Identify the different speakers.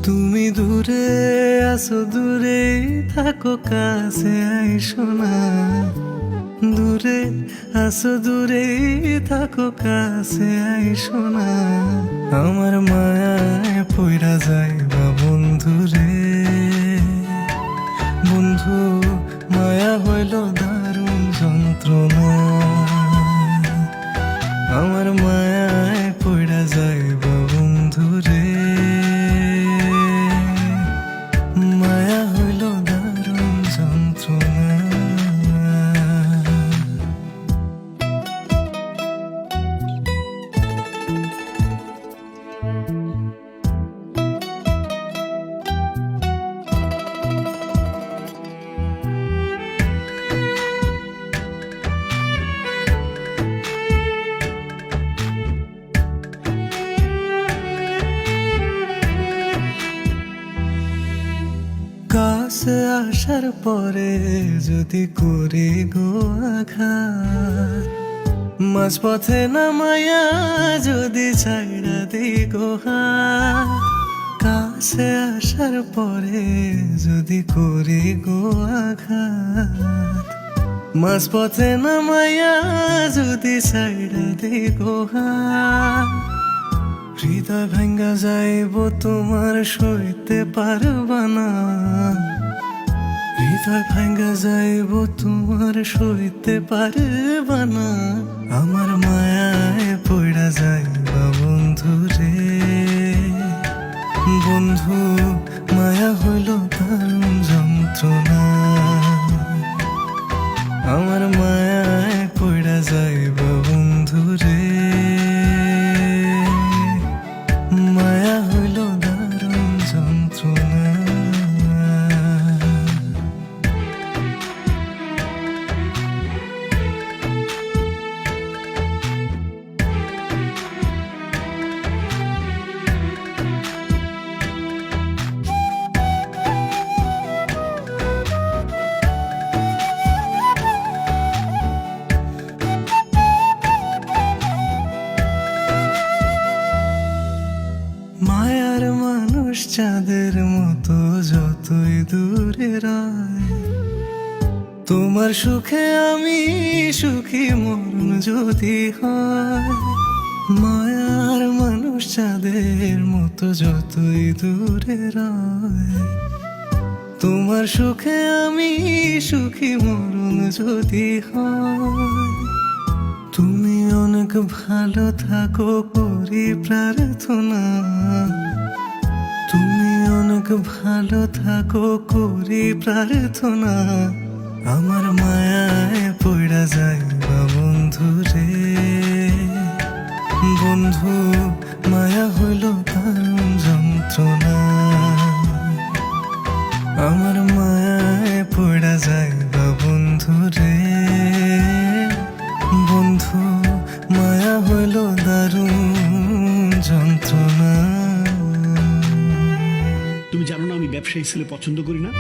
Speaker 1: তুমি দূরে আসো, দূরে থাকো, কাছে আইসো না। দূরে আসো, দূরে থাকো, কাছে আইসো না। আমার মায়ায় পইরা যাইবা বন্ধু রে। বন্ধু, মায়া হইল দারুণ যন্ত্রণা। আমার মায়ায় পইরা যাইবা বন্ধু রে। মায়া হইল দারুণ যন্ত্রণা। কাছে আসার পরে যদি করি গো আঘাত, মাঝপথে নামায়া যদি ছাইড়া দিই গো হাত। কাছে আসার পরে যদি করি গো আঘাত, মাঝপথে নামায়া যদি ছাইড়া দিই গো হাত। হৃদয় ভাঙ্গা যাইব তোমার সইতে পারবা না। হৃদয় ভাঙ্গা যাইব তোমার সইতে পারবা না। আমার মায়ায় পড়া যাইবা বন্ধু রে। বন্ধু, মায়া হইল দারুণ যন্ত্রণা। আমার মায়ায় পড়া যাইবা বন্ধু রে। মায়া হইল দারুণ যন্ত্রণা। মায়ার মানুষ চাঁদের মতো যতই দূরে রয়, তোমার সুখে আমি সুখী মরণ যদি হয়। মায়ার মানুষ চাঁদের মতো যতই দূরে রয়, তোমার সুখে আমি সুখী মরণ যদি হয়। তুমি অনেক ভালো থাকো করি প্রার্থনা। তুমি অনেক ভালো থাকো করি প্রার্থনা। আমার মায়ায় পড়া যাইবা বন্ধু রে। বন্ধু, মায়া হইল দারুণ যন্ত্রণা। আমার মায়ায় পড়া যাইবা বন্ধু রে। বন্ধু, মায়া হইল দারুণ যন্ত্রণা।
Speaker 2: তুমি জানো না আমি ব্যবসায়ী ছেলে পছন্দ করি না।